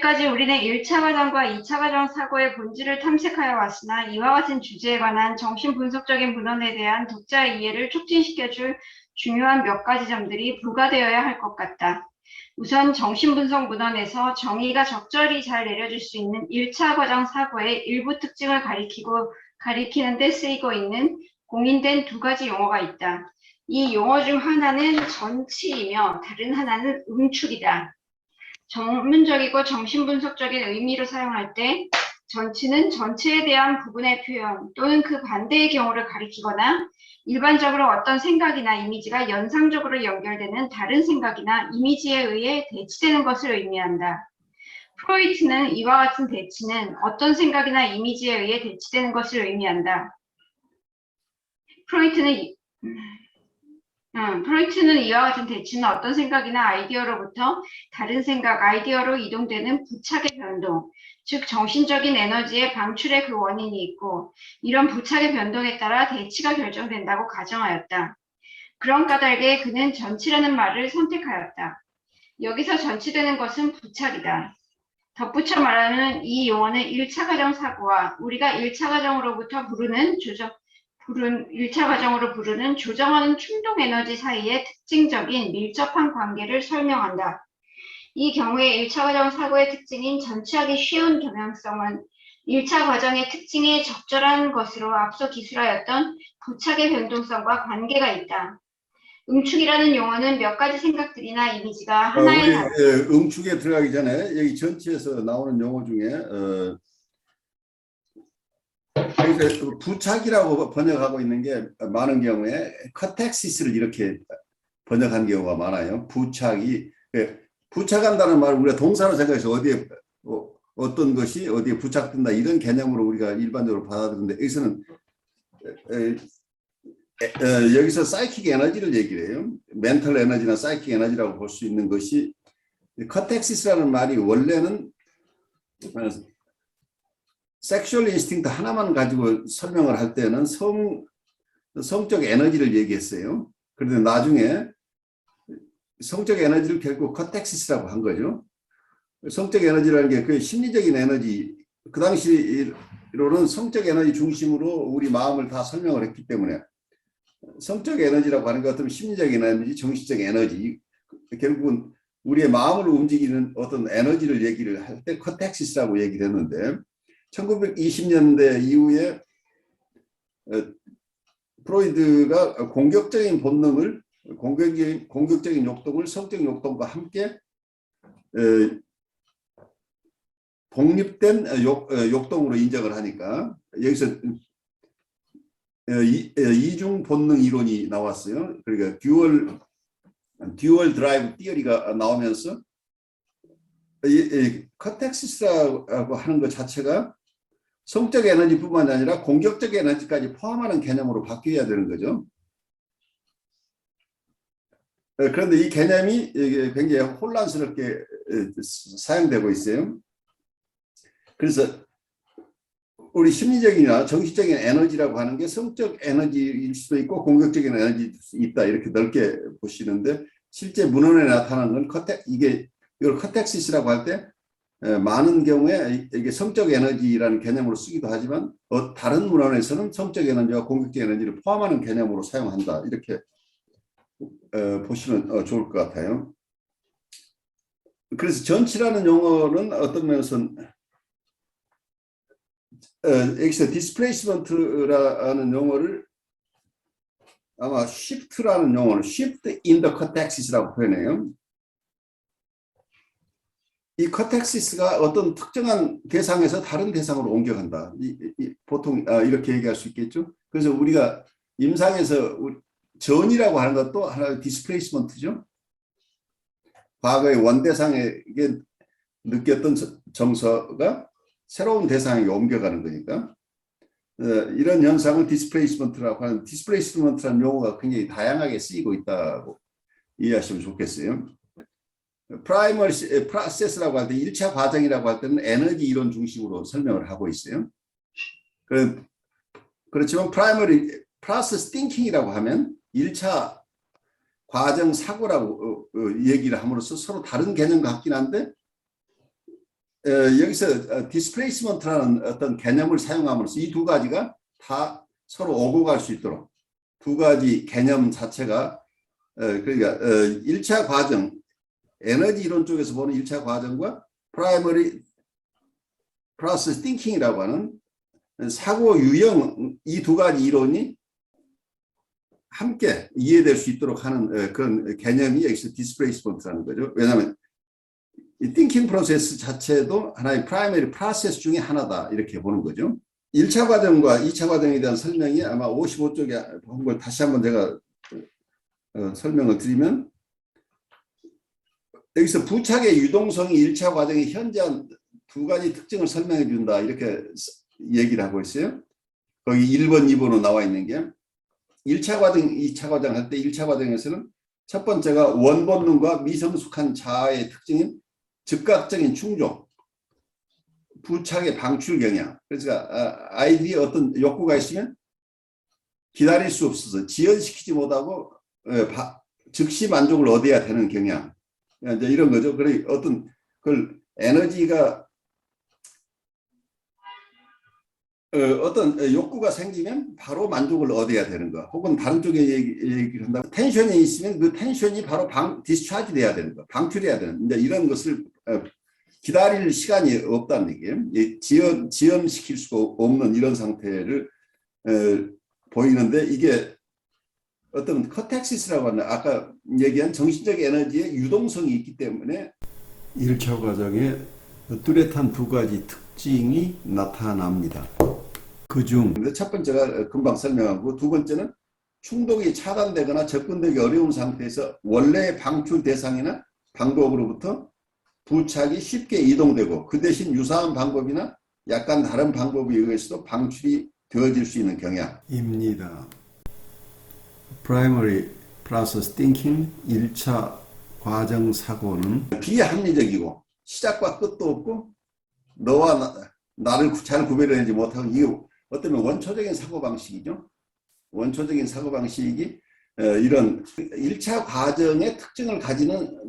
이때까지 우리는 1차 과정과 2차 과정 사고의 본질을 탐색하여 왔으나 이와 같은 주제에 관한 정신분석적인 문헌에 대한 독자의 이해를 촉진시켜줄 중요한 몇 가지 점들이 부과되어야 할 것 같다. 우선 정신분석 문헌에서 정의가 적절히 잘 내려질 수 있는 1차 과정 사고의 일부 특징을 가리키는 데 쓰이고 있는 공인된 두 가지 용어가 있다. 이 용어 중 하나는 전치이며 다른 하나는 응축이다. 전문적이고 정신분석적인 의미로 사용할 때 전치는 전체에 대한 부분의 표현 또는 그 반대의 경우를 가리키거나 일반적으로 어떤 생각이나 이미지가 연상적으로 연결되는 다른 생각이나 이미지에 의해 대치되는 것을 의미한다. 프로이트는 이와 같은 대치는 어떤 생각이나 이미지에 의해 대치되는 것을 의미한다. 프로이트는 이와 같은 대치는 어떤 생각이나 아이디어로부터 다른 생각, 아이디어로 이동되는 부착의 변동, 즉 정신적인 에너지의 방출의 그 원인이 있고 이런 부착의 변동에 따라 대치가 결정된다고 가정하였다. 그런 까닭에 그는 전치라는 말을 선택하였다. 여기서 전치되는 것은 부착이다. 덧붙여 말하면 이 용어는 1차 과정 사고와 우리가 1차 과정으로부터 부르는 1차 과정으로 부르는 조정하는 충동 에너지 사이의 특징적인 밀접한 관계를 설명한다. 이 경우에 1차 과정 사고의 특징인 전치하기 쉬운 경향성은 1차 과정의 특징에 적절한 것으로 앞서 기술하였던 부착의 변동성과 관계가 있다. 응축이라는 용어는 몇 가지 생각들이나 이미지가 하나의 응축에 들어가기 전에 여기 전치에서 나오는 용어 중에 부착이라고 번역하고 있는 게 많은 경우에 커텍시스를 이렇게 번역한 경우가 많아요. 부착한다는 말을 우리가 동사로 생각해서 어디에 어떤 것이 어디에 부착된다 이런 개념으로 우리가 일반적으로 받아들이는데 여기서는 여기서 사이킥 에너지를 얘기를 해요. 멘탈 에너지나 사이킥 에너지라고 볼 수 있는 것이 커텍시스라는 말이 원래는 섹슈얼 인스팅트 하나만 가지고 설명을 할 때는 성적 에너지를 얘기했어요. 그런데 나중에 성적 에너지를 결국 커텍시스라고 한 거죠. 성적 에너지라는 게 그 심리적인 에너지, 그 당시로는 성적 에너지 중심으로 우리 마음을 다 설명을 했기 때문에 성적 에너지라고 하는 것 같으면 심리적인 에너지, 정신적 에너지, 결국은 우리의 마음을 움직이는 어떤 에너지를 얘기를 할 때 커텍시스라고 얘기를 했는데 1920년대 이후에 프로이드가 공격적인 본능을 공격적인 욕동을 성적 욕동과 함께 독립된 욕동으로 인정을 하니까 여기서 이중 본능 이론이 나왔어요. 그러니까 듀얼 드라이브 티어리가 나오면서 커텍시스라고 하는 것 자체가 성적 에너지뿐만 아니라 공격적 에너지까지 포함하는 개념으로 바뀌어야 되는 거죠. 그런데 이 개념이 굉장히 혼란스럽게 사용되고 있어요. 그래서 우리 심리적이나 정신적인 에너지라고 하는 게 성적 에너지일 수도 있고 공격적인 에너지일 수 있다 이렇게 넓게 보시는데 실제 문헌에 나타나는 건 이걸 커텍시스라고 할 때 많은 경우에 이게 성적 에너지라는 개념으로 쓰기도 하지만 다른 문헌에서는 성적 에너지와 공격적 에너지를 포함하는 개념으로 사용한다 이렇게 보시면 좋을 것 같아요. 그래서 전치라는 용어는 어떤 면에서는 여기서 displacement라는 용어를 아마 shift라는 용어를 shift in the catexis라고 표현해요. 이 커텍시스가 어떤 특정한 대상에서 다른 대상으로 옮겨간다. 보통 이렇게 얘기할 수 있겠죠. 그래서 우리가 임상에서 전이라고 하는 것도 하나의 디스플레이스먼트죠. 과거의 원대상에게 느꼈던 정서가 새로운 대상에게 옮겨가는 거니까 이런 현상을 디스플레이스먼트라고 하는 디스플레이스먼트라는 용어가 굉장히 다양하게 쓰이고 있다고 이해하시면 좋겠어요. 프라이머리 프로세스라고 할 때 1차 과정이라고 할 때는 에너지 이론 중심으로 설명을 하고 있어요. 그렇지만 프라이머리 프로세스 띵킹이라고 하면 1차 과정 사고라고 얘기를 함으로써 서로 다른 개념 같긴 한데 여기서 디스플레이스먼트라는 어떤 개념을 사용함으로써 이 두 가지가 다 서로 오고 갈 수 있도록 두 가지 개념 자체가 그러니까 1차 과정 에너지 이론 쪽에서 보는 1차 과정과 프라이머리 프로세스 띵킹이라고 하는 사고 유형 이 두 가지 이론이 함께 이해될 수 있도록 하는 그런 개념이 여기서 디스플레이스먼트라는 거죠. 왜냐하면 이 띵킹 프로세스 자체도 하나의 프라이머리 프로세스 중에 하나다 이렇게 보는 거죠. 1차 과정과 2차 과정에 대한 설명이 아마 55쪽에 본 걸 다시 한번 제가 설명을 드리면 여기서 부착의 유동성이 1차 과정의 현재한 두 가지 특징을 설명해 준다 이렇게 얘기를 하고 있어요. 거기 1번, 2번으로 나와 있는 게 1차 과정, 2차 과정 할 때 1차 과정에서는 첫 번째가 원본능과 미성숙한 자아의 특징인 즉각적인 충족, 부착의 방출 경향. 그래서 아이들이 어떤 욕구가 있으면 기다릴 수 없어서 지연시키지 못하고 즉시 만족을 얻어야 되는 경향. 이제 이런 거죠. 그래 어떤 그걸 에너지가 어떤 욕구가 생기면 바로 만족을 얻어야 되는 거. 혹은 다른 쪽에 얘기를 한다면 텐션이 있으면 그 텐션이 바로 디스차지 돼야 되는 거. 방출해야 되는. 이제 이런 것을 기다릴 시간이 없다는 얘기예요. 지연시킬 수가 없는 이런 상태를 보이는데 이게 어떤 커텍시스라고 하는 아까 얘기한 정신적 에너지의 유동성이 있기 때문에 1차 과정에 뚜렷한 두 가지 특징이 나타납니다. 그중 첫 번째가 금방 설명하고 두 번째는 충동이 차단되거나 접근되기 어려운 상태에서 원래의 방출 대상이나 방법으로부터 부착이 쉽게 이동되고 그 대신 유사한 방법이나 약간 다른 방법에 의해서도 방출이 되어질 수 있는 경향입니다. Primary Process Thinking 1차 과정 사고는 비합리적이고 시작과 끝도 없고 너와 나를 잘 구별해내지 못하고 이게 어쩌면 원초적인 사고방식이죠. 원초적인 사고방식이 이런 1차 과정의 특징을 가지는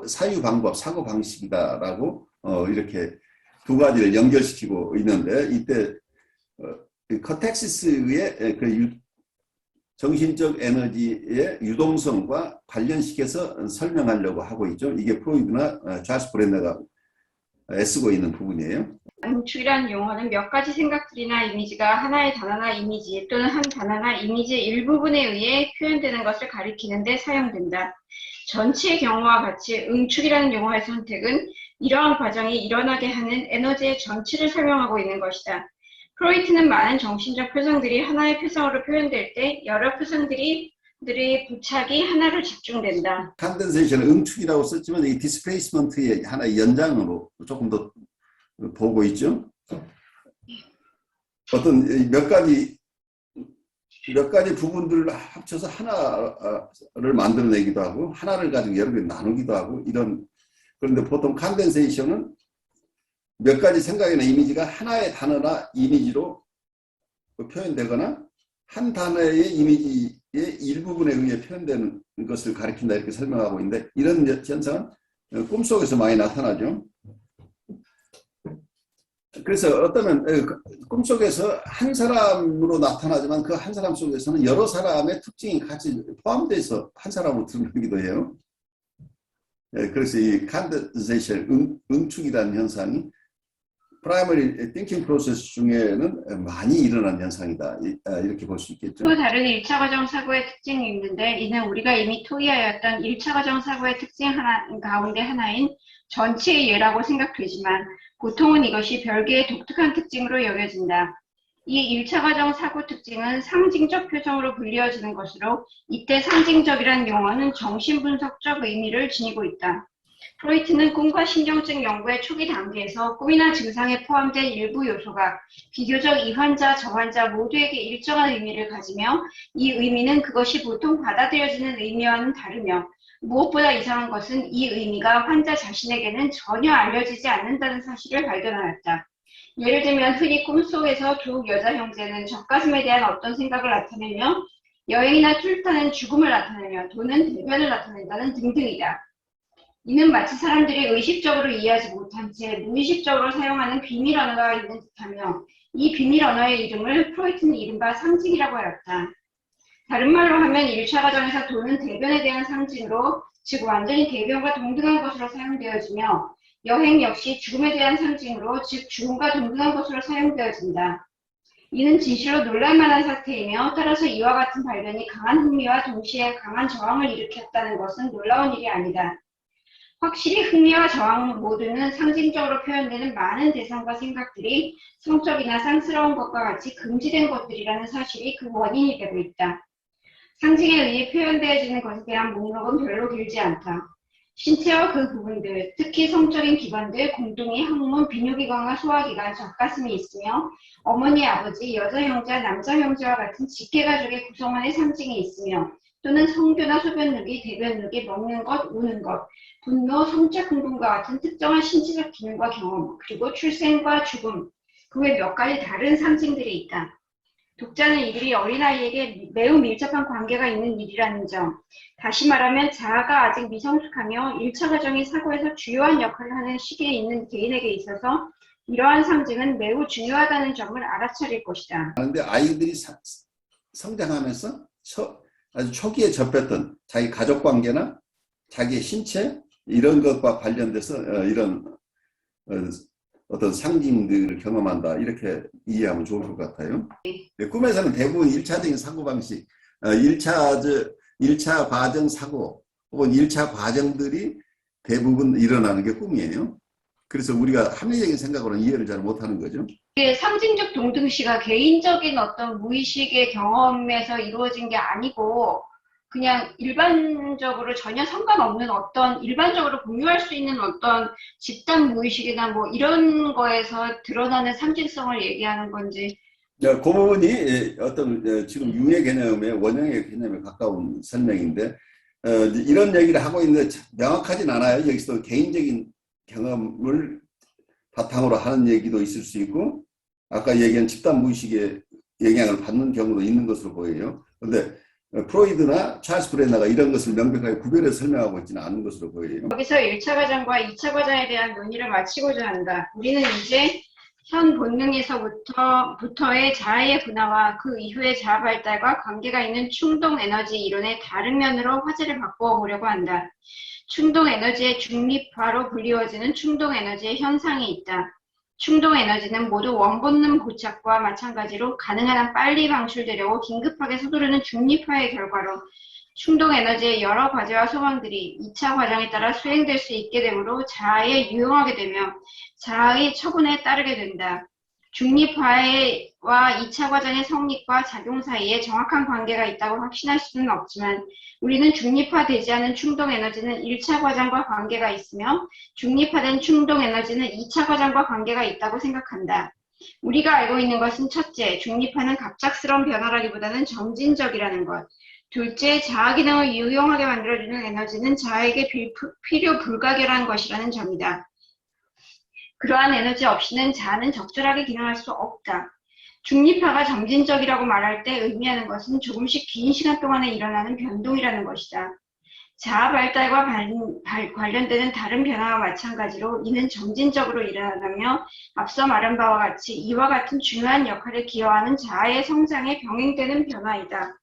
사유방법, 사고방식이다라고 이렇게 두 가지를 연결시키고 있는데 이때 커텍시스의 그 정신적 에너지의 유동성과 관련시켜서 설명하려고 하고 있죠. 이게 프로이드나 찰스 브렌너가 애쓰고 있는 부분이에요. 응축이라는 용어는 몇 가지 생각들이나 이미지가 하나의 단어나 이미지 또는 한 단어나 이미지의 일부분에 의해 표현되는 것을 가리키는 데 사용된다. 전체의 경우와 같이 응축이라는 용어의 선택은 이러한 과정이 일어나게 하는 에너지의 전체를 설명하고 있는 것이다. 프로이트는 많은 정신적 표상들이 하나의 표상으로 표현될 때 여러 표상들의 부착이 하나로 집중된다. 컨덴세이션은 응축이라고 썼지만 이 디스플레이스먼트의 하나의 연장으로 조금 더 보고 있죠. 어떤 몇 가지 부분들을 합쳐서 하나를 만들어내기도 하고 하나를 가지고 여러 개 나누기도 하고 이런. 그런데 보통 컨덴세이션은 몇 가지 생각이나 이미지가 하나의 단어나 이미지로 표현되거나 한 단어의 이미지의 일부분에 의해 표현되는 것을 가리킨다 이렇게 설명하고 있는데 이런 현상은 꿈속에서 많이 나타나죠. 그래서 어쩌면 꿈속에서 한 사람으로 나타나지만 그 한 사람 속에서는 여러 사람의 특징이 같이 포함돼서 한 사람으로 드러나기도 해요. 그래서 이 컨덴세이션, 응축이라는 현상이 프라이머리 띵킹 프로세스 중에는 많이 일어난 현상이다. 이렇게 볼 수 있겠죠. 또 다른 1차 과정 사고의 특징이 있는데 이는 우리가 이미 토의하였던 1차 과정 사고의 특징 가운데 하나인 전체의 예라고 생각되지만 보통은 이것이 별개의 독특한 특징으로 여겨진다. 이 1차 과정 사고 특징은 상징적 표정으로 불리어지는 것으로 이때 상징적이라는 용어는 정신분석적 의미를 지니고 있다. 프로이트는 꿈과 신경증 연구의 초기 단계에서 꿈이나 증상에 포함된 일부 요소가 비교적 이 환자, 저 환자 모두에게 일정한 의미를 가지며 이 의미는 그것이 보통 받아들여지는 의미와는 다르며 무엇보다 이상한 것은 이 의미가 환자 자신에게는 전혀 알려지지 않는다는 사실을 발견하였다. 예를 들면 흔히 꿈속에서 두 여자 형제는 젖가슴에 대한 어떤 생각을 나타내며 여행이나 출타는 죽음을 나타내며 돈은 대변을 나타낸다는 등등이다. 이는 마치 사람들이 의식적으로 이해하지 못한 채 무의식적으로 사용하는 비밀 언어가 있는 듯하며 이 비밀 언어의 이름을 프로이트는 이른바 상징이라고 하였다. 다른 말로 하면 1차 과정에서 돈은 대변에 대한 상징으로 즉 완전히 대변과 동등한 것으로 사용되어지며 여행 역시 죽음에 대한 상징으로 즉 죽음과 동등한 것으로 사용되어진다. 이는 진실로 놀랄만한 사태이며 따라서 이와 같은 발견이 강한 흥미와 동시에 강한 저항을 일으켰다는 것은 놀라운 일이 아니다. 확실히 흥미와 저항 모두는 상징적으로 표현되는 많은 대상과 생각들이 성적이나 쌍스러운 것과 같이 금지된 것들이라는 사실이 그 원인이 되고 있다. 상징에 의해 표현되어지는 것에 대한 목록은 별로 길지 않다. 신체와 그 부분들, 특히 성적인 기관들, 공둥이, 항문, 비뇨기관과 소화기관, 젖가슴이 있으며 어머니, 아버지, 여자 형제와 남자 형제와 같은 직계가족의 구성원의 상징이 있으며 또는 성교나 소변누기, 대변누기, 먹는 것, 우는 것, 분노, 성적 흥분과 같은 특정한 신체적 기능과 경험, 그리고 출생과 죽음, 그 외 몇 가지 다른 상징들이 있다. 독자는 이들이 어린아이에게 매우 밀접한 관계가 있는 일이라는 점, 다시 말하면 자아가 아직 미성숙하며 1차 과정이 사고에서 주요한 역할을 하는 시기에 있는 개인에게 있어서 이러한 상징은 매우 중요하다는 점을 알아차릴 것이다. 그런데 아이들이 성장하면서 아주 초기에 접했던 자기 가족 관계나 자기의 신체 이런 것과 관련돼서 이런 어떤 상징들을 경험한다 이렇게 이해하면 좋을 것 같아요. 꿈에서는 대부분 1차적인 사고방식, 1차 과정 사고 혹은 1차 과정들이 대부분 일어나는 게 꿈이에요. 그래서 우리가 합리적인 생각으로는 이해를 잘 못하는 거죠. 상징적 동등시가 개인적인 어떤 무의식의 경험에서 이루어진 게 아니고 그냥 일반적으로 전혀 상관없는 어떤 일반적으로 공유할 수 있는 어떤 집단 무의식이나 뭐 이런 거에서 드러나는 상징성을 얘기하는 건지. 그 부분이 어떤 지금 유의 개념의 원형의 개념에 가까운 설명인데 이런 얘기를 하고 있는데 명확하진 않아요. 여기서 개인적인 경험을 바탕으로 하는 얘기도 있을 수 있고 아까 얘기한 집단 무의식의 영향을 받는 경우도 있는 것으로 보여요. 그런데 프로이드나 찰스 브레너가 이런 것을 명백하게 구별해서 설명하고 있지는 않은 것으로 보여요. 여기서 1차 과정과 2차 과정에 대한 논의를 마치고자 한다. 우리는 이제 현 본능에서부터의 자아의 분화와 그 이후의 자아 발달과 관계가 있는 충동 에너지 이론의 다른 면으로 화제를 바꾸어 보려고 한다. 충동 에너지의 중립화로 불리워지는 충동 에너지의 현상이 있다. 충동 에너지는 모두 원본능 고착과 마찬가지로 가능한 한 빨리 방출되려고 긴급하게 서두르는 중립화의 결과로 충동 에너지의 여러 과제와 소망들이 2차 과정에 따라 수행될 수 있게 되므로 자아에 유용하게 되며 자아의 처분에 따르게 된다. 중립화와 2차 과정의 성립과 작용 사이에 정확한 관계가 있다고 확신할 수는 없지만 우리는 중립화되지 않은 충동 에너지는 1차 과정과 관계가 있으며 중립화된 충동 에너지는 2차 과정과 관계가 있다고 생각한다. 우리가 알고 있는 것은 첫째, 중립화는 갑작스러운 변화라기보다는 점진적이라는 것. 둘째, 자아 기능을 유용하게 만들어주는 에너지는 자아에게 필요 불가결한 것이라는 점이다. 그러한 에너지 없이는 자아는 적절하게 기능할 수 없다. 중립화가 점진적이라고 말할 때 의미하는 것은 조금씩 긴 시간 동안에 일어나는 변동이라는 것이다. 자아 발달과 관련되는 다른 변화와 마찬가지로 이는 점진적으로 일어나며 앞서 말한 바와 같이 이와 같은 중요한 역할을 기여하는 자아의 성장에 병행되는 변화이다.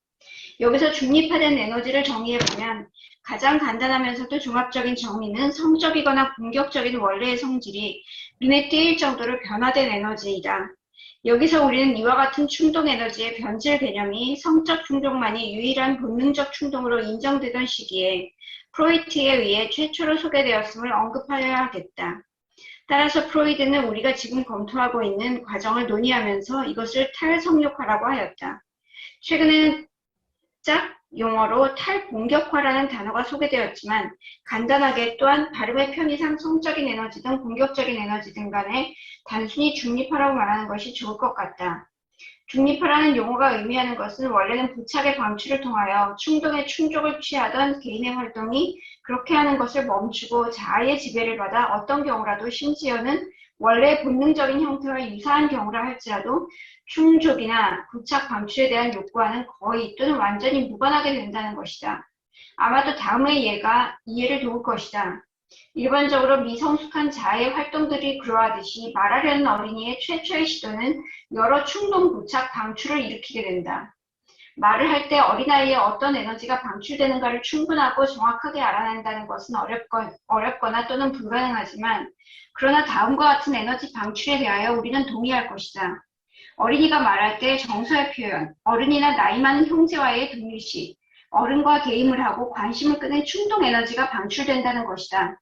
여기서 중립화된 에너지를 정의해보면 가장 간단하면서도 종합적인 정의는 성적이거나 공격적인 원래의 성질이 눈에 띄일 정도로 변화된 에너지이다. 여기서 우리는 이와 같은 충동 에너지의 변질 개념이 성적 충동만이 유일한 본능적 충동으로 인정되던 시기에 프로이트에 의해 최초로 소개되었음을 언급하여야 하겠다. 따라서 프로이드는 우리가 지금 검토하고 있는 과정을 논의하면서 이것을 탈성욕화라고 하였다. 최근에는 짝 용어로 탈공격화라는 단어가 소개되었지만 간단하게 또한 발음의 편의상 성적인 에너지든 공격적인 에너지든 간에 단순히 중립화라고 말하는 것이 좋을 것 같다. 중립화라는 용어가 의미하는 것은 원래는 부착의 방출을 통하여 충동에 충족을 취하던 개인의 활동이 그렇게 하는 것을 멈추고 자아의 지배를 받아 어떤 경우라도 심지어는 원래 본능적인 형태와 유사한 경우라 할지라도 충족이나 부착 방출에 대한 욕구와는 거의 또는 완전히 무관하게 된다는 것이다. 아마도 다음의 예가 이해를 도울 것이다. 일반적으로 미성숙한 자아의 활동들이 그러하듯이 말하려는 어린이의 최초의 시도는 여러 충동 부착 방출을 일으키게 된다. 말을 할 때 어린아이의 어떤 에너지가 방출되는가를 충분하고 정확하게 알아낸다는 것은 어렵거나 또는 불가능하지만, 그러나 다음과 같은 에너지 방출에 대하여 우리는 동의할 것이다. 어린이가 말할 때 정서의 표현, 어른이나 나이 많은 형제와의 동일시, 어른과 게임을 하고 관심을 끄는 충동 에너지가 방출된다는 것이다.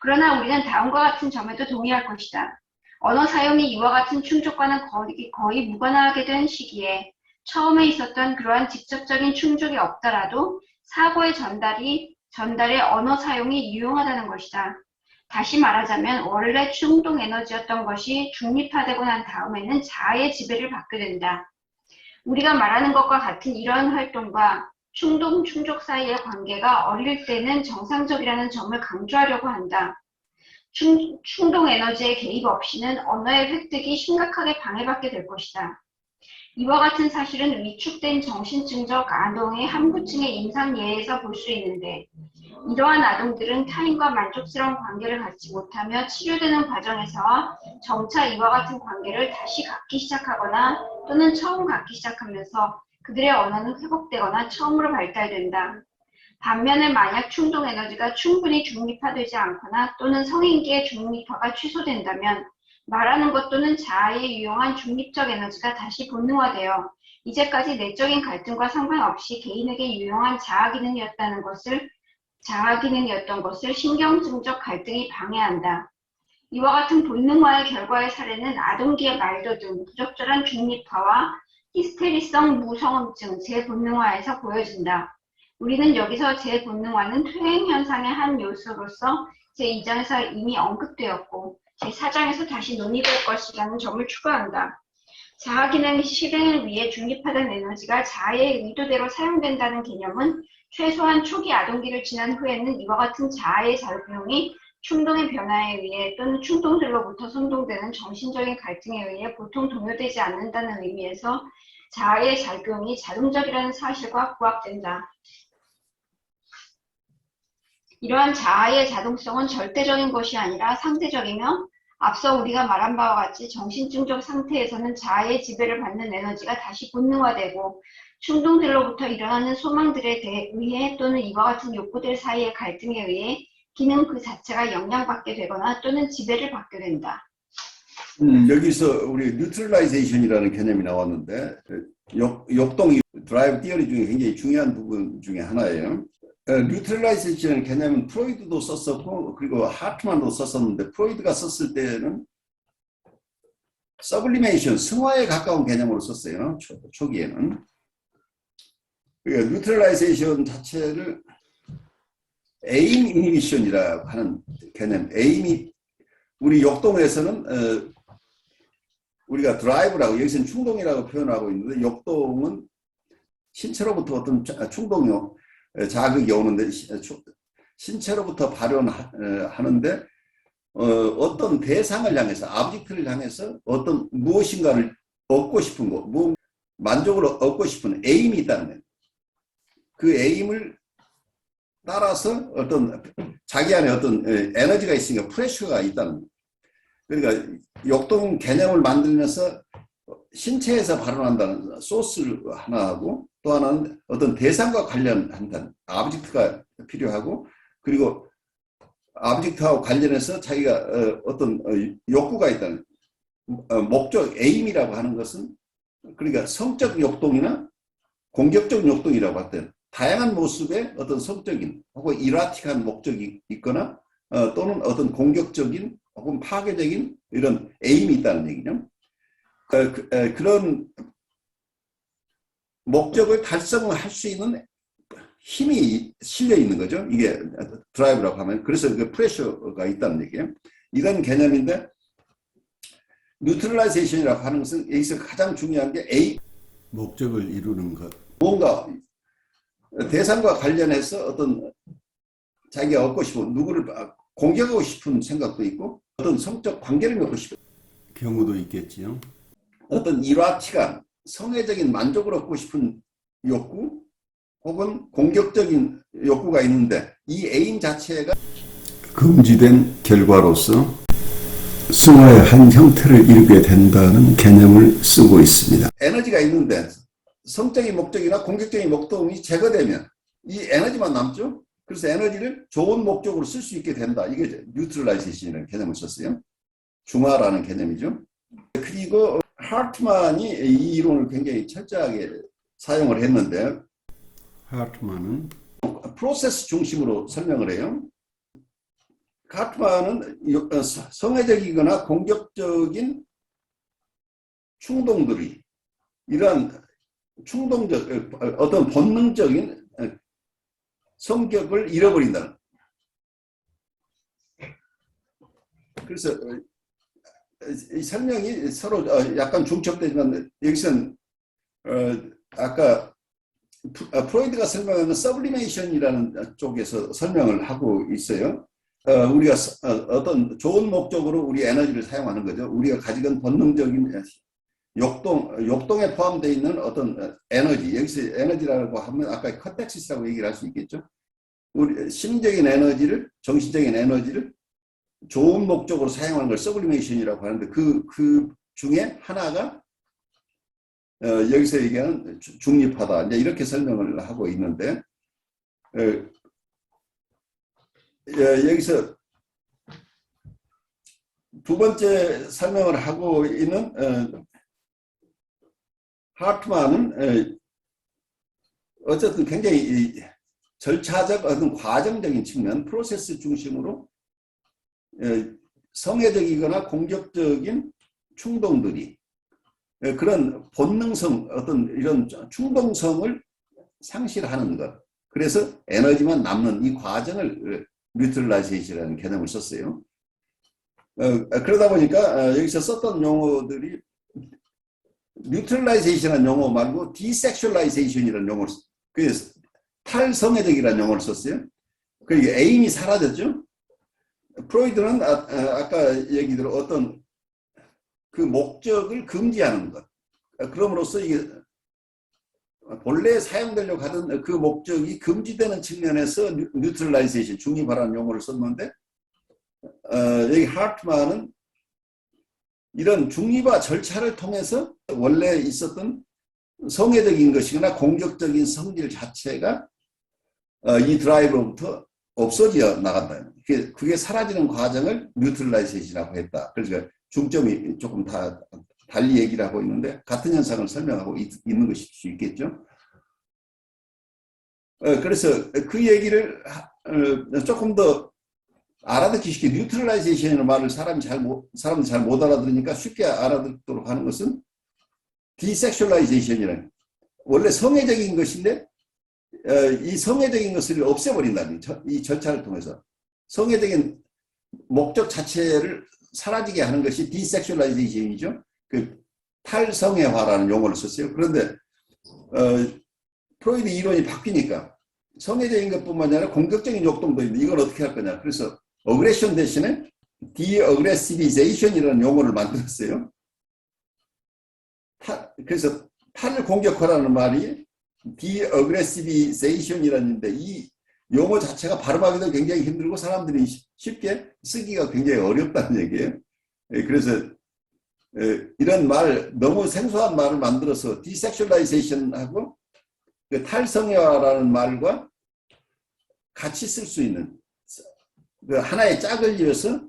그러나 우리는 다음과 같은 점에도 동의할 것이다. 언어 사용이 이와 같은 충족과는 거의 무관하게 된 시기에 처음에 있었던 그러한 직접적인 충족이 없더라도 사고의 전달에 언어 사용이 유용하다는 것이다. 다시 말하자면 원래 충동 에너지였던 것이 중립화되고 난 다음에는 자아의 지배를 받게 된다. 우리가 말하는 것과 같은 이러한 활동과 충동, 충족 사이의 관계가 어릴 때는 정상적이라는 점을 강조하려고 한다. 충동 에너지의 개입 없이는 언어의 획득이 심각하게 방해받게 될 것이다. 이와 같은 사실은 위축된 정신증적 아동의 한부층의 임상 예에서 볼 수 있는데, 이러한 아동들은 타인과 만족스러운 관계를 갖지 못하며 치료되는 과정에서 점차 이와 같은 관계를 다시 갖기 시작하거나 또는 처음 갖기 시작하면서 그들의 언어는 회복되거나 처음으로 발달된다. 반면에 만약 충동 에너지가 충분히 중립화되지 않거나 또는 성인기의 중립화가 취소된다면 말하는 것 또는 자아에 유용한 중립적 에너지가 다시 본능화되어 이제까지 내적인 갈등과 상관없이 개인에게 유용한 자아 기능이었던 것을 신경증적 갈등이 방해한다. 이와 같은 본능화의 결과의 사례는 아동기의 말도듬, 부적절한 중립화와 히스테리성 무성음증, 재본능화에서 보여진다. 우리는 여기서 재본능화는 퇴행현상의 한 요소로서 제2장에서 이미 언급되었고 제4장에서 다시 논의될 것이라는 점을 추가한다. 자아기능 실행을 위해 중립화된 에너지가 자아의 의도대로 사용된다는 개념은 최소한 초기 아동기를 지난 후에는 이와 같은 자아의 작용이 충동의 변화에 의해 또는 충동들로부터 선동되는 정신적인 갈등에 의해 보통 동요되지 않는다는 의미에서 자아의 작용이 자동적이라는 사실과 부합된다. 이러한 자아의 자동성은 절대적인 것이 아니라 상대적이며 앞서 우리가 말한 바와 같이 정신증적 상태에서는 자아의 지배를 받는 에너지가 다시 본능화되고 충동들로부터 일어나는 소망들에 의해 또는 이와 같은 욕구들 사이의 갈등에 의해 기능 그 자체가 영향받게 되거나 또는 지배를 받게 된다. 여기서 우리 뉴트럴라이제이션이라는 개념이 나왔는데 역동이 드라이브 티어리 중에 굉장히 중요한 부분 중에 하나예요. 뉴트럴라이제이션 개념은 프로이드도 썼었고 그리고 하트만도 썼었는데 프로이드가 썼을 때는 서블리메이션, 승화에 가까운 개념으로 썼어요. 초기에는. 그러니까 뉴트럴라이제이션 자체를 에임 이니비션이라고 하는 개념, 에임이 우리 역동에서는 우리가 드라이브라고 여기서는 충동이라고 표현하고 있는데 역동은 신체로부터 어떤 충동이 자극이 오는데 신체로부터 발현하는데 어떤 대상을 향해서 아브젝트를 향해서 어떤 무엇인가를 얻고 싶은 거, 만족을 얻고 싶은 에임이 있다는 거예요. 그 에임을 따라서 어떤 자기 안에 어떤 에너지가 있으니까 프레셔가 있다는 거예요. 그러니까 역동 개념을 만들면서 신체에서 발현한다는 소스를 하나 하고 또 하나는 어떤 대상과 관련한다는 아브젝트가 필요하고 그리고 아브젝트하고 관련해서 자기가 어떤 욕구가 있다는 목적, 에임이라고 하는 것은 그러니까 성적 욕동이나 공격적 욕동이라고 할 때 다양한 모습의 어떤 성적인 혹은 이라틱한 목적이 있거나 또는 어떤 공격적인 혹은 파괴적인 이런 에임이 있다는 얘기죠. 그런 목적을 달성할 수 있는 힘이 실려 있는 거죠. 이게 드라이브라고 하면. 그래서 그 프레셔가 있다는 얘기예요. 이런 개념인데 뉴트럴라이제이션이라고 하는 것은 여기서 가장 중요한 게 A, 목적을 이루는 것. 뭔가 대상과 관련해서 어떤 자기가 얻고 싶은 누구를 공격하고 싶은 생각도 있고 어떤 성적 관계를 맺고 싶은 경우도 있겠지요. 어떤 일화티간 성애적인 만족을 얻고 싶은 욕구 혹은 공격적인 욕구가 있는데 이 에임 자체가 금지된 결과로서 승화의 한 형태를 이루게 된다는 개념을 쓰고 있습니다. 에너지가 있는데 성적인 목적이나 공격적인 목적이 제거되면 이 에너지만 남죠. 그래서 에너지를 좋은 목적으로 쓸 수 있게 된다. 이게 뉴트럴라이제이션이라는 개념을 썼어요. 중화라는 개념이죠. 그리고 하트만이 이 이론을 굉장히 철저하게 사용을 했는데, 하트만은 프로세스 중심으로 설명을 해요. 하트만은 성애적이거나 공격적인 충동들이 이러한 충동적 어떤 본능적인 성격을 잃어버린다는. 그래서 이 설명이 서로 약간 중첩되지만 여기서는 아까 프로이드가 설명하는 서블리메이션이라는 쪽에서 설명을 하고 있어요. 우리가 어떤 좋은 목적으로 우리 에너지를 사용하는 거죠. 우리가 가지고 있는 본능적인 욕동에 포함되어 있는 어떤 에너지, 여기서 에너지라고 하면 아까 카타르시스라고 얘기를 할 수 있겠죠. 우리 심적인 에너지를, 정신적인 에너지를 좋은 목적으로 사용하는 걸 서블리메이션이라고 하는데 그 중에 하나가 여기서 얘기하는 중립하다. 이제 이렇게 설명을 하고 있는데, 여기서 두 번째 설명을 하고 있는 하트만은 어쨌든 굉장히 절차적 어떤 과정적인 측면, 프로세스 중심으로 성애적이거나 공격적인 충동들이 그런 본능성, 어떤 이런 충동성을 상실하는 것. 그래서 에너지만 남는 이 과정을 뉴트럴라이제이션이라는 개념을 썼어요. 그러다 보니까 여기서 썼던 용어들이 뉴트럴라이제이션이라는 용어 말고 디섹슈얼라이제이션이라는 용어를 그래서 탈성애적이라는 용어를 썼어요. 그리고 에임이 사라졌죠. 프로이드는 아까 얘기대로 어떤 그 목적을 금지하는 것. 그럼으로써 이게 본래 사용되려고 하던 그 목적이 금지되는 측면에서 뉴트럴라이제이션, 중립화라는 용어를 썼는데, 여기 하트만은 이런 중립화 절차를 통해서 원래 있었던 성애적인 것이거나 공격적인 성질 자체가 이 드라이브로부터 없어져 나간다. 그게 사라지는 과정을 뉴트럴라이제이션이라고 했다. 그래서 중점이 조금 다 달리 얘기를 하고 있는데 같은 현상을 설명하고 있는 것일 수 있겠죠. 그래서 그 얘기를 조금 더 알아듣기 쉽게 뉴트럴라이제이션이라는 말을 사람들이 잘 못 알아들으니까 쉽게 알아듣도록 하는 것은 디섹슈얼라이제이션이라는, 원래 성애적인 것인데 이 성애적인 것을 없애버린다는 이 절차를 통해서 성애적인 목적 자체를 사라지게 하는 것이 디섹슈얼라이제이션이죠. 그 탈성애화라는 용어를 썼어요. 그런데 프로이드 이론이 바뀌니까 성애적인 것뿐만 아니라 공격적인 욕동도 있는데 이걸 어떻게 할 거냐. 그래서 어그레션 대신에 디어그레시비제이션이라는 용어를 만들었어요. 그래서 탈공격화라는 말이 디어그레시비제이션이라는데 이 용어 자체가 발음하기도 굉장히 힘들고 사람들이 쉽게 쓰기가 굉장히 어렵다는 얘기예요. 그래서 이런 말, 너무 생소한 말을 만들어서 디섹슈얼라이제이션하고 탈성애화라는 말과 같이 쓸 수 있는 그 하나의 짝을 이뤄서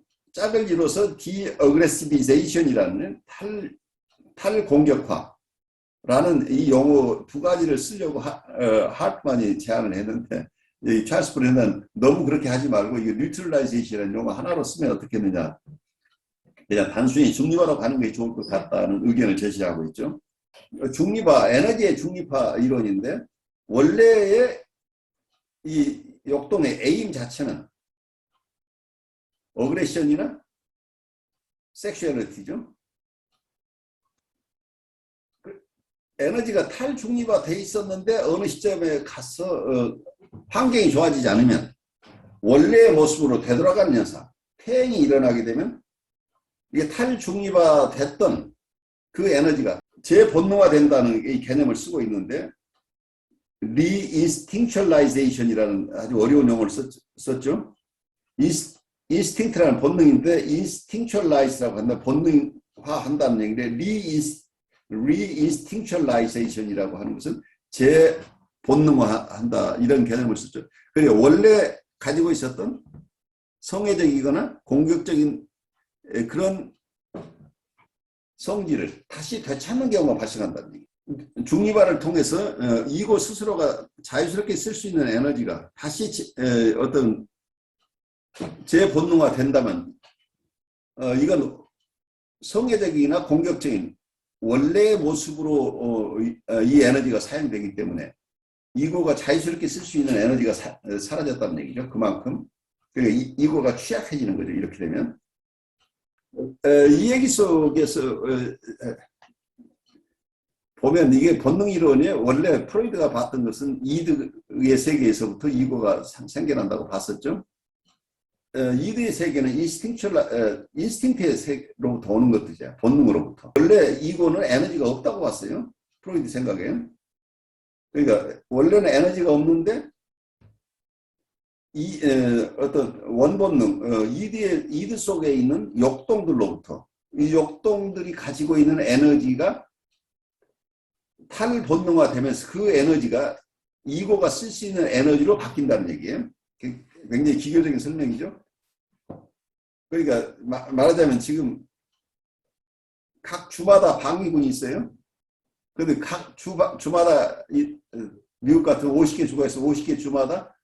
디어그레시비제이션이라는 탈공격화라는 이 용어 두 가지를 쓰려고 하트만이 제안을 했는데, 이 찰스 브렌넌은 너무 그렇게 하지 말고 이거 뉴트럴라이제이션이라는 용어 하나로 쓰면 어떻겠느냐, 그냥 단순히 중립화로 가는 게 좋을 것 같다는 의견을 제시하고 있죠. 중립화, 에너지의 중립화 이론인데, 원래의 이 욕동의 에임 자체는 어그레션이나 섹슈얼리티죠. 에너지가 탈중립화 돼 있었는데 어느 시점에 가서 환경이 좋아지지 않으면 원래의 모습으로 되돌아가는 현상, 퇴행이 일어나게 되면 이게 탈중립화 됐던 그 에너지가 재본능화 된다는 이 개념을 쓰고 있는데, reinstinctualization이라는 아주 어려운 용어를 썼죠. 인스팅트라는 본능인데 인스팅츄얼라이즈라고 한다. 본능화한다는 얘기인데 리인스팅츄얼라이제이션이라고 하는 것은 재본능화한다 이런 개념을 썼죠. 그리고 원래 가지고 있었던 성애적이거나 공격적인 그런 성질을 다시 되찾는 경우가 발생한다는 얘기. 중립화를 통해서 이고 스스로가 자유스럽게 쓸 수 있는 에너지가 다시 어떤 재본능화 된다면 이건 성애적이나 공격적인 원래의 모습으로 이 에너지가 사용되기 때문에 이고가 자유스럽게 쓸 수 있는 에너지가 사라졌다는 얘기죠. 그만큼 그러니까 이고가 취약해지는 거죠. 이렇게 되면 이 얘기 속에서 보면 이게 본능 이론이 원래 프로이드가 봤던 것은 이드의 세계에서부터 이고가 생겨난다고 봤었죠. 이드의 세계는 인스팅트의 세계로부터 오는 것들이죠. 본능으로부터. 원래 이고는 에너지가 없다고 봤어요. 프로이드 생각에. 그러니까 원래는 에너지가 없는데 어떤 원본능, 이드 속에 있는 욕동들로부터 이 욕동들이 가지고 있는 에너지가 탈본능화 되면서 그 에너지가 이고가 쓸 수 있는 에너지로 바뀐다는 얘기예요. 굉장히 기교적인 설명이죠. 그러니까 말하자면 지금 각 주마다 방위군이 있어요. 그런데 각 주마다 미국 같은 50개 주가 있어 50개 주마다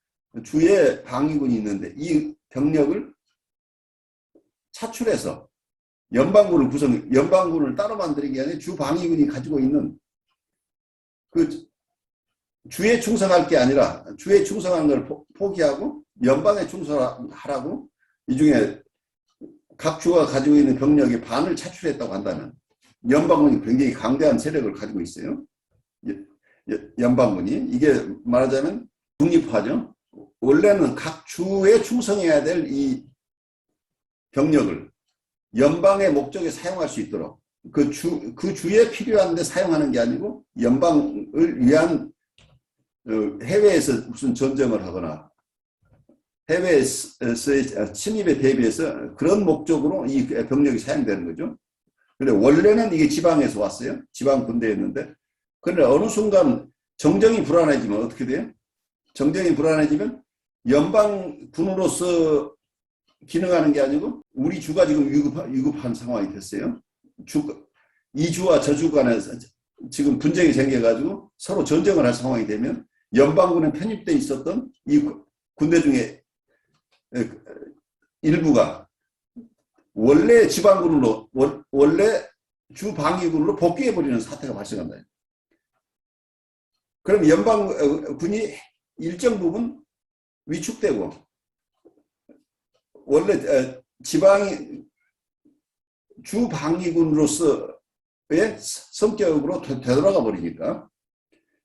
주의 방위군이 있는데 이 병력을 차출해서 연방군을 따로 만들기 아니라 주 방위군이 가지고 있는 그 주에 충성할 게 아니라 주에 충성하는 걸 포기하고 연방에 충성하라고 이 중에 각 주가 가지고 있는 병력의 반을 차출했다고 한다면 연방군이 굉장히 강대한 세력을 가지고 있어요. 연방군이 이게 말하자면 중립화죠. 원래는 각 주에 충성해야 될 이 병력을 연방의 목적에 사용할 수 있도록 그 주에 필요한데 사용하는 게 아니고 연방을 위한 해외에서 무슨 전쟁을 하거나 해외에서의 침입에 대비해서 그런 목적으로 이 병력이 사용되는 거죠. 근데 원래는 이게 지방에서 왔어요. 지방 군대였는데 그런데 어느 순간 정정이 불안해지면 어떻게 돼요? 정정이 불안해지면 연방군으로서 기능하는 게 아니고 우리 주가 지금 위급한 상황이 됐어요. 이 주와 저 주 간에 지금 분쟁이 생겨가지고 서로 전쟁을 할 상황이 되면 연방군에 편입돼 있었던 이 군대 중에 일부가 원래 지방군으로 원래 주 방위군으로 복귀해버리는 사태가 발생한다. 그럼 연방군이 일정 부분 위축되고 원래 지방이 주 방위군으로서의 성격으로 되돌아가 버리니까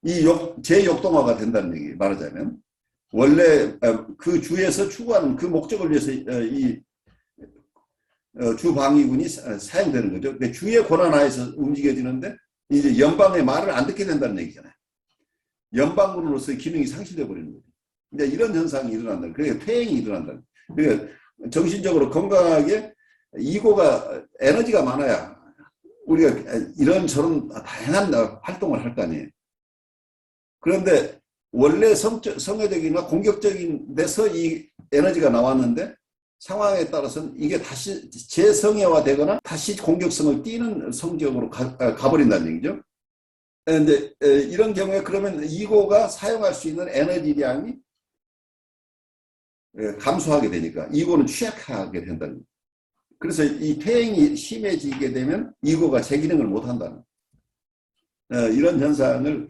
이 재역동화가 된다는 얘기 말하자면 원래 그 주에서 추구하는 그 목적을 위해서 이 주 방위군이 사용되는 거죠. 그러니까 주의 권한 하에서 움직여지는데 이제 연방의 말을 안 듣게 된다는 얘기잖아요. 연방군으로서의 기능이 상실돼 버리는 거죠. 이제 이런 현상이 일어난다. 그러니까 퇴행이 일어난다. 그러니까 정신적으로 건강하게 이고가 에너지가 많아야 우리가 이런저런 다양한 활동을 할 거 아니에요. 그런데 원래 성애적이나 공격적인 데서 이 에너지가 나왔는데 상황에 따라서는 이게 다시 재성애화되거나 다시 공격성을 띠는 성격으로 가버린다는 얘기죠. 그런데 이런 경우에 그러면 이고가 사용할 수 있는 에너지량이 감소하게 되니까 이고는 취약하게 된다는 거예요. 그래서 이 퇴행이 심해지게 되면 이고가 제 기능을 못한다는 이런 현상을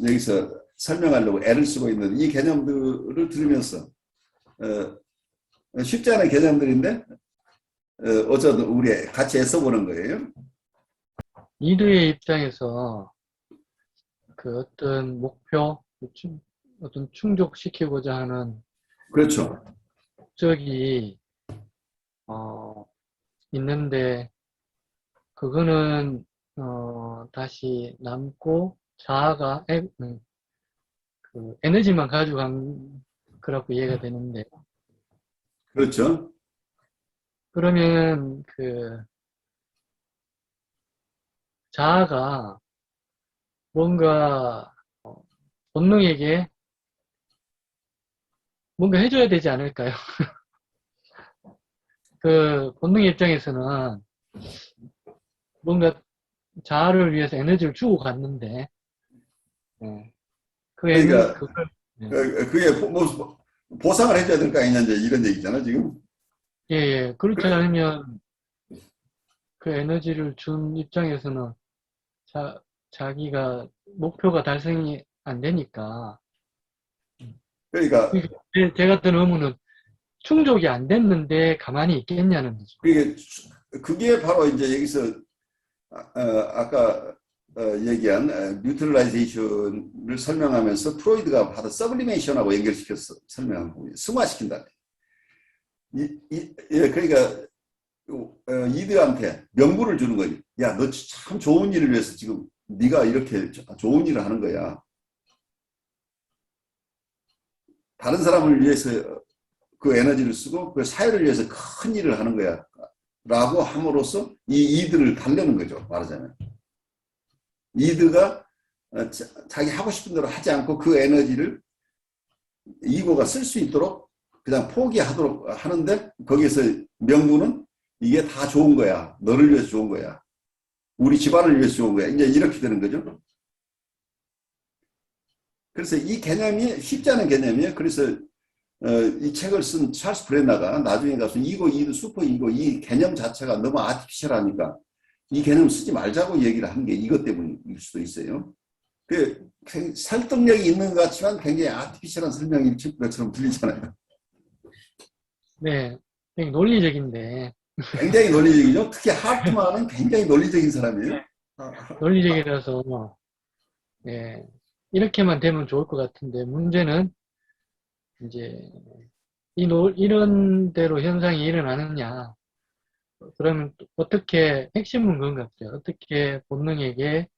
여기서 설명하려고 애를 쓰고 있는 이 개념들을 들으면서 쉽지 않은 개념들인데 어쩌든 우리 같이 애써보는 거예요. 이두의 입장에서 그 어떤 목표, 어떤 충족시키고자 하는 그렇죠. 목적이 있는데 그거는 다시 남고 자아가 그 에너지만 가져간 거라고 이해가 되는데 그렇죠. 그러면 그 자아가 뭔가 본능에게 뭔가 해줘야 되지 않을까요? 그 본능 입장에서는 뭔가 자아를 위해서 에너지를 주고 갔는데, 예. 그러니까 그걸, 예, 그게 뭐 보상을 해줘야 될 거 아니냐 이제 이런 얘기잖아 지금. 예, 예. 그렇지 그래. 않으면 그 에너지를 준 입장에서는 자기가 목표가 달성이 안 되니까. 그러니까 제 같은 의문은 충족이 안 됐는데 가만히 있겠냐는 거죠. 그게 바로 이제 여기서 아까 얘기한 뉴트럴라이제이션을 설명하면서 프로이드가 받은 서블리메이션하고 연결시켜서 설명하고 승화시킨다. 예, 그러니까 이드한테 명분을 주는 거지. 야, 너 참 좋은 일을 위해서 지금 네가 이렇게 좋은 일을 하는 거야. 다른 사람을 위해서 그 에너지를 쓰고 그 사회를 위해서 큰 일을 하는 거야. 라고 함으로써 이 이드를 달래는 거죠. 말하자면. 이드가 자기 하고 싶은 대로 하지 않고 그 에너지를 이고가 쓸 수 있도록 그냥 포기하도록 하는데 거기에서 명분은 이게 다 좋은 거야. 너를 위해서 좋은 거야. 우리 집안을 위해서 좋은 거야. 이제 이렇게 되는 거죠. 그래서 이 개념이 쉽지 않은 개념이에요. 그래서 이 책을 쓴 찰스 브레나가 나중에 가서 이고, 이드, 슈퍼 이고 이 개념 자체가 너무 아티피셜하니까 이 개념 쓰지 말자고 얘기를 한 게 이것 때문일 수도 있어요. 그 설득력이 있는 것 같지만 굉장히 아티피셜한 설명일 것처럼 들리잖아요. 네, 되게 논리적인데, 굉장히 논리적이죠. 특히 하트만은 굉장히 논리적인 사람이에요. 논리적이라서, 예, 이렇게만 되면 좋을 것 같은데, 문제는 이제, 이런 대로 현상이 일어나느냐. 그러면 어떻게, 핵심은 그런 것 같아요. 어떻게 본능에게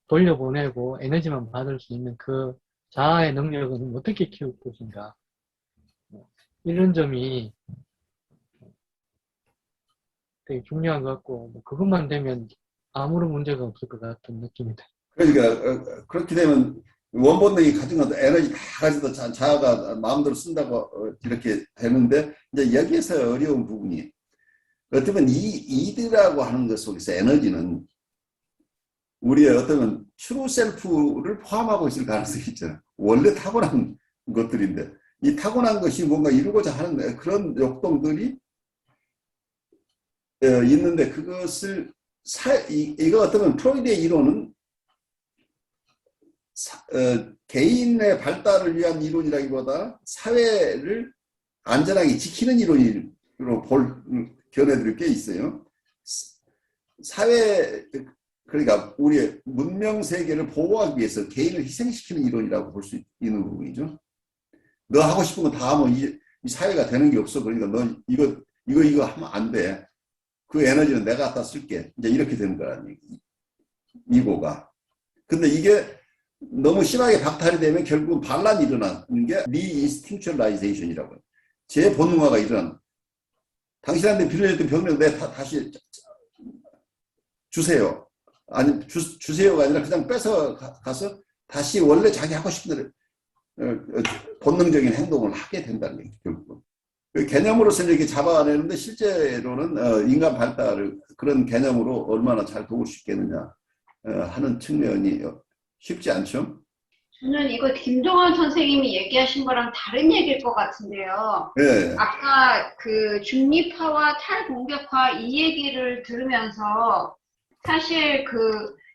돌려보내고 에너지만 받을 수 있는 그 자아의 능력은 어떻게 키울 것인가. 이런 점이 되게 중요한 것 같고, 뭐 그것만 되면 아무런 문제가 없을 것 같은 느낌이다. 그러니까 그렇게 되면 원본능이 가진 것도 에너지 다 가지고 자아가 마음대로 쓴다고 이렇게 되는데 이제 여기에서 어려운 부분이 어떻게 보면 이 이드라고 하는 것 속에서 에너지는 우리의 어떤 트루 셀프를 포함하고 있을 가능성이 있잖아요. 원래 타고난 것들인데 이 타고난 것이 뭔가 이루고자 하는 그런 욕동들이 있는데 그것을 이거 어쩌면 프로이드의 이론은 개인의 발달을 위한 이론이라기보다 사회를 안전하게 지키는 이론으로 볼 견해들이 꽤 있어요. 그러니까 우리의 문명 세계를 보호하기 위해서 개인을 희생시키는 이론이라고 볼 수 있는 부분이죠. 너 하고 싶은 거 다 하면 이 사회가 되는 게 없어. 그러니까 너 이거 하면 안 돼. 그 에너지는 내가 갖다 쓸게. 이제 이렇게 되는 거라는 얘기. 이고가. 근데 이게 너무 심하게 박탈이 되면 결국은 반란이 일어나는 게 리인스팅츄얼라이제이션이라고 해요. 재본능화가 일어나는. 당신한테 빌려줬던 병력 내가 다시 주세요. 아니 주세요가 아니라 그냥 뺏어 가서 다시 원래 자기 하고 싶은 대로 본능적인 행동을 하게 된다는 얘기 결국은. 그 개념으로서는 이렇게 잡아내는데 실제로는 인간 발달을 그런 개념으로 얼마나 잘 도울 수 있겠느냐 하는 측면이 쉽지 않죠. 저는 이거 김종원 선생님이 얘기하신 거랑 다른 얘기일 것 같은데요. 네. 아까 그 중립화와 탈공격화 이 얘기를 들으면서 사실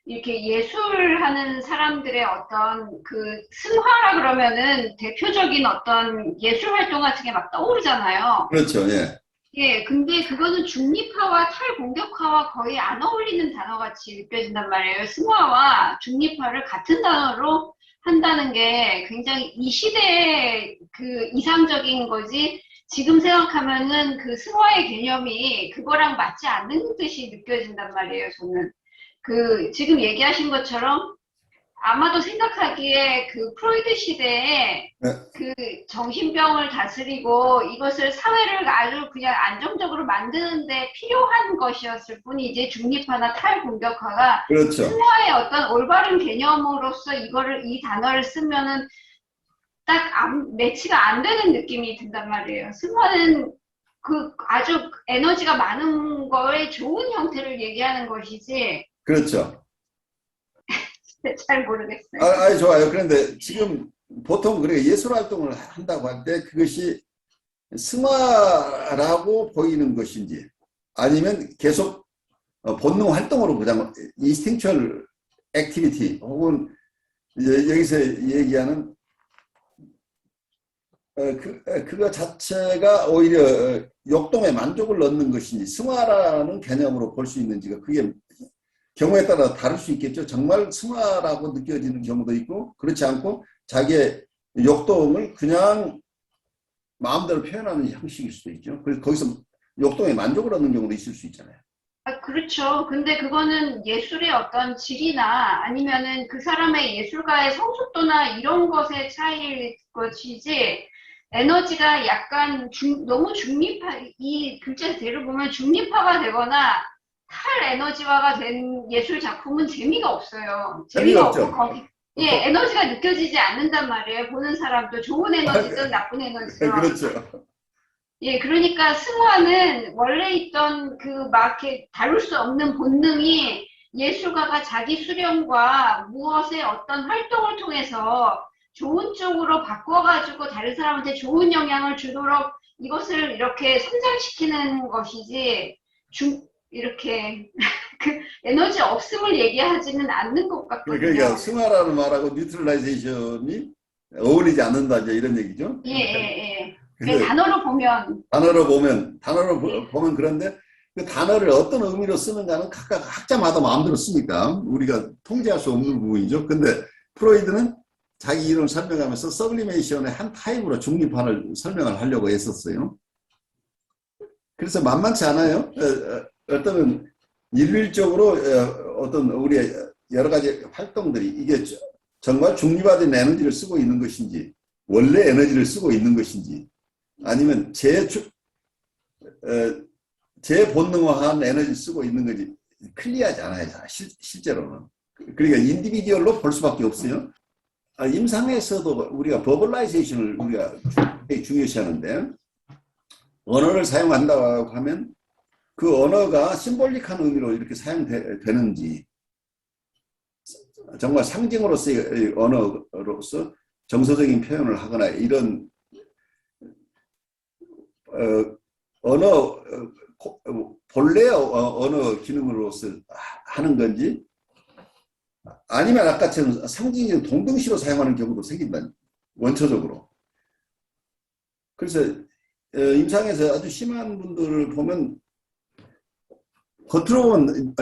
이렇게 예술하는 사람들의 어떤 그 승화라 그러면은 대표적인 어떤 예술 활동 같은 게 막 떠오르잖아요. 그렇죠. 예. 예, 근데 그거는 중립화와 탈공격화와 거의 안 어울리는 단어 같이 느껴진단 말이에요. 승화와 중립화를 같은 단어로 한다는 게 굉장히 이 시대의 그 이상적인 거지, 지금 생각하면은 그 승화의 개념이 그거랑 맞지 않는 듯이 느껴진단 말이에요, 저는. 지금 얘기하신 것처럼 아마도 생각하기에 그 프로이드 시대에 네. 그 정신병을 다스리고 이것을 사회를 아주 그냥 안정적으로 만드는데 필요한 것이었을 뿐이지 중립화나 탈공격화가 그렇죠. 승화의 어떤 올바른 개념으로서 이 단어를 쓰면은 매치가 안 되는 느낌이 든단 말이에요. 승화는 그 아주 에너지가 많은 거의 좋은 형태를 얘기하는 것이지 그렇죠. 잘 모르겠어요. 아니, 좋아요. 그런데 지금 보통 그래 예술 활동을 한다고 할 때 그것이 승화라고 보이는 것인지 아니면 계속 본능 활동으로 보자면 인스팅추얼 액티비티 혹은 여기서 얘기하는 그거 자체가 오히려 욕동에 만족을 얻는 것인지 승화라는 개념으로 볼 수 있는지가 그게 경우에 따라 다를 수 있겠죠. 정말 승화라고 느껴지는 경우도 있고 그렇지 않고 자기의 욕동을 그냥 마음대로 표현하는 형식일 수도 있죠. 그래서 거기서 욕동에 만족을 얻는 경우도 있을 수 있잖아요. 그렇죠. 근데 그거는 예술의 어떤 질이나 아니면은 그 사람의 예술가의 성숙도나 이런 것의 차이일 것이지 에너지가 약간 너무 이 글자대로 보면 중립화가 되거나 탈에너지화가 된 예술 작품은 재미가 없어요. 재미가 없고 예, 에너지가 느껴지지 않는단 말이에요. 보는 사람도 좋은 에너지든 나쁜 에너지든. 그렇죠. 예, 그러니까 승화는 원래 있던 이렇게 다룰 수 없는 본능이 예술가가 자기 수련과 무엇의 어떤 활동을 통해서 좋은 쪽으로 바꿔가지고 다른 사람한테 좋은 영향을 주도록 이것을 이렇게 성장시키는 것이지, 이렇게 그 에너지 없음을 얘기하지는 않는 것 같거든요. 그러니까 승화라는 말하고 뉴트럴라이제이션이 어울리지 않는다 이런 얘기죠. 예. 단어로 보면 그런데 그 단어를 어떤 의미로 쓰는가는 각각 학자마다 마음대로 쓰니까 우리가 통제할 수 없는 부분이죠. 근데 프로이드는 자기 이론을 설명하면서 서블리메이션의 한 타입으로 중립화를 설명을 하려고 했었어요. 그래서 만만치 않아요. 어떤 일률적으로 어떤 우리의 여러 가지 활동들이 이게 정말 중립화된 에너지를 쓰고 있는 것인지 원래 에너지를 쓰고 있는 것인지 아니면 재본능화한 에너지를 쓰고 있는 건지 클리어하지 않아요. 실제로는. 그러니까 인디비디얼로 볼 수밖에 없어요. 임상에서도 우리가 버벌라이제이션을 우리가 중요시하는데 언어를 사용한다고 하면 그 언어가 심볼릭한 의미로 이렇게 사용되는지 정말 상징으로서의 언어로서 정서적인 표현을 하거나 이런 본래의 언어 기능으로서 하는 건지 아니면 아까처럼 상징적인 동등시로 사용하는 경우도 생긴다. 원초적으로. 그래서 임상에서 아주 심한 분들을 보면 겉으로 보면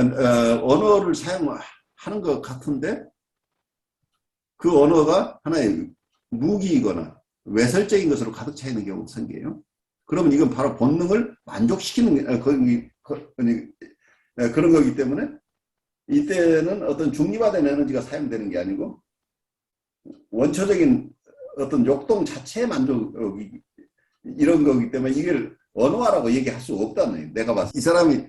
언어를 사용하는 것 같은데 그 언어가 하나의 무기이거나 외설적인 것으로 가득 차 있는 경우도 생겨요. 그러면 이건 바로 본능을 만족시키는 그런 거기 때문에 이때는 어떤 중립화된 에너지가 사용되는 게 아니고 원초적인 어떤 욕동 자체의 만족이 이런 거기 때문에 이걸 언어화라고 얘기할 수 없다는 거예요. 내가 봤을 때. 이 사람이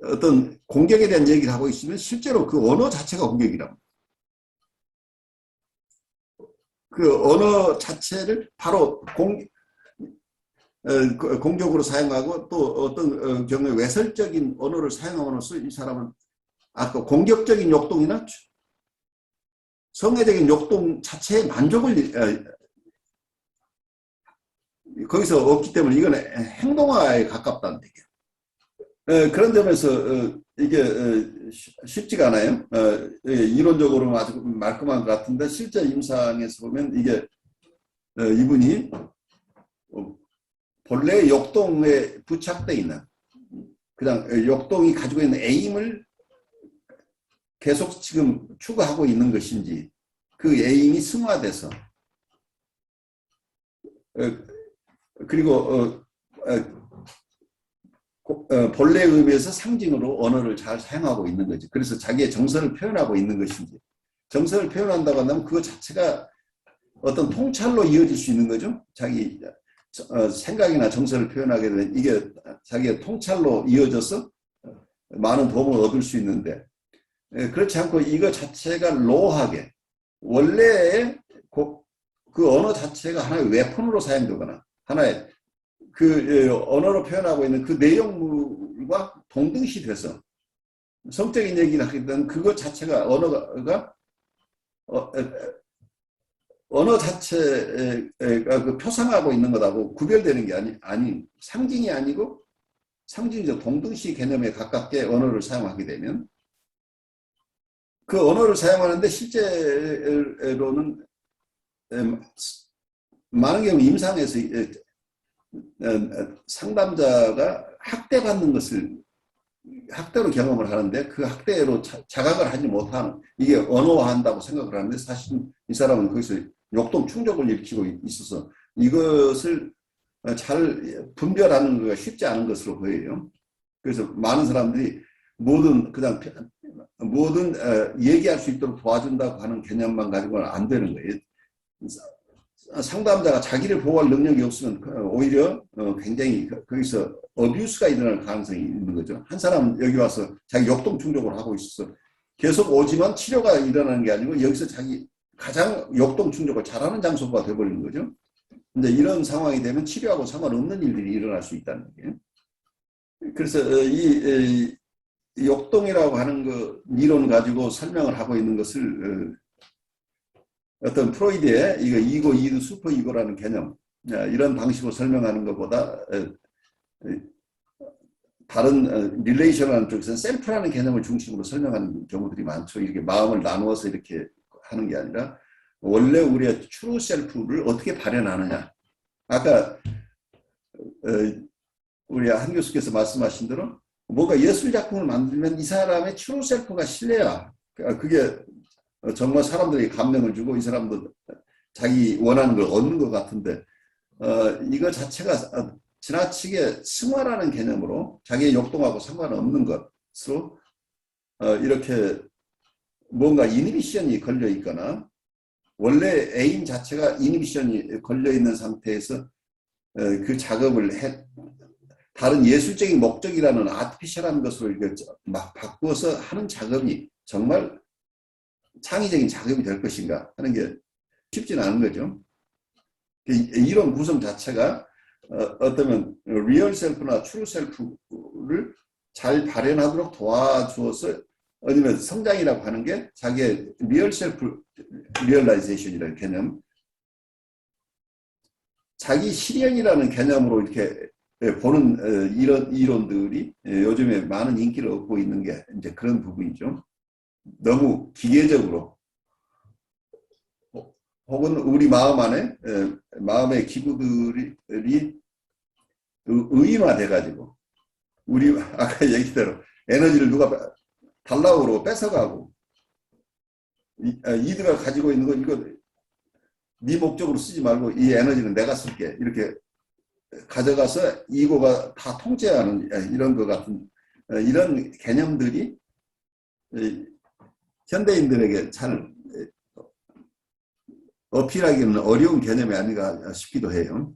어떤 공격에 대한 얘기를 하고 있으면 실제로 그 언어 자체가 공격이라고. 그 언어 자체를 바로 공격으로 사용하고 또 어떤 경우에 외설적인 언어를 사용함으로써 이 사람은 아까 공격적인 욕동이나 성애적인 욕동 자체의 만족을 거기서 얻기 때문에 이건 행동화에 가깝다는 얘기예요. 그런 점에서 이게 쉽지가 않아요. 이론적으로는 아주 말끔한 것 같은데 실제 임상에서 보면 이게 이분이 본래 욕동에 부착되어 있는 그냥 욕동이 가지고 있는 에임을 계속 지금 추구하고 있는 것인지 그 에임이 승화돼서 그리고 본래 의미에서 상징으로 언어를 잘 사용하고 있는 거지. 그래서 자기의 정서를 표현하고 있는 것인지 정서를 표현한다고 한다면 그거 자체가 어떤 통찰로 이어질 수 있는 거죠. 자기 생각이나 정서를 표현하게 되면 이게 자기의 통찰로 이어져서 많은 도움을 얻을 수 있는데, 그렇지 않고 이거 자체가 로하게 원래의 그 언어 자체가 하나의 웨폰으로 사용되거나 하나의 그 언어로 표현하고 있는 그 내용물과 동등시 돼서 성적인 얘기를 하게 되면 그것 자체가 언어 자체가 그 표상하고 있는 것하고 구별되는 게 아닌 상징이 아니고 상징적 동등시 개념에 가깝게 언어를 사용하게 되면 그 언어를 사용하는데 실제로는 많은 경우 임상에서 상담자가 학대받는 것을 학대로 경험을 하는데 그 학대로 자각을 하지 못하는 이게 언어화한다고 생각을 하는데 사실 이 사람은 거기서 역동 충족을 일으키고 있어서 이것을 잘 분별하는 것가 쉽지 않은 것으로 보여요. 그래서 많은 사람들이 모든 얘기할 수 있도록 도와준다고 하는 개념만 가지고는 안 되는 거예요. 상담자가 자기를 보호할 능력이 없으면 오히려 굉장히 거기서 어뷰스가 일어날 가능성이 있는 거죠. 한 사람은 여기 와서 자기 역동 충족을 하고 있어서 계속 오지만 치료가 일어나는 게 아니고 여기서 자기 가장 역동 충족을 잘하는 장소가 되어버리는 거죠. 근데 이런 상황이 되면 치료하고 상관없는 일들이 일어날 수 있다는 거예요. 그래서 이 역동이라고 하는 그 이론 가지고 설명을 하고 있는 것을 어떤 프로이드의 이거 이고, 이드, 슈퍼 이고라는 개념 이런 방식으로 설명하는 것보다 다른 릴레이션이라는 쪽에서는 셀프라는 개념을 중심으로 설명하는 경우들이 많죠. 이렇게 마음을 나누어서 이렇게 하는 게 아니라 원래 우리의 트루 셀프를 어떻게 발현하느냐. 아까 우리 한 교수께서 말씀하신 대로 뭔가 예술 작품을 만들면 이 사람의 트루 셀프가 실려야 그게 정말 사람들에게 감명을 주고 이 사람도 자기 원하는 걸 얻는 것 같은데 이거 자체가 지나치게 승화라는 개념으로 자기의 역동하고 상관없는 것으로 이렇게 뭔가 이니비션이 걸려 있거나 원래 에임 자체가 이니비션이 걸려 있는 상태에서 그 작업을 다른 예술적인 목적이라는 아티피셜한 것으로 이렇게 막 바꾸어서 하는 작업이 정말 창의적인 작업이 될 것인가 하는 게 쉽지는 않은 거죠. 이런 구성 자체가 어쩌면 리얼 셀프나 트루 셀프를 잘 발현하도록 도와주어서 아니면 성장이라고 하는 게 자기의 리얼 셀프 리얼라이제이션이라는 개념, 자기 실현이라는 개념으로 이렇게 보는 이런 이론들이 요즘에 많은 인기를 얻고 있는 게 이제 그런 부분이죠. 너무 기계적으로 혹은 우리 마음 안에 마음의 기구들이 의인화돼 가지고 우리 아까 얘기대로 에너지를 누가 달라고 그러고 뺏어가고 이드가 가지고 있는 거 이거 네 목적으로 쓰지 말고 이 에너지는 내가 쓸게 이렇게 가져가서 이고가 다 통제하는 이런 것 같은 이런 개념들이 현대인들에게 잘 어필하기는 어려운 개념이 아닌가 싶기도 해요.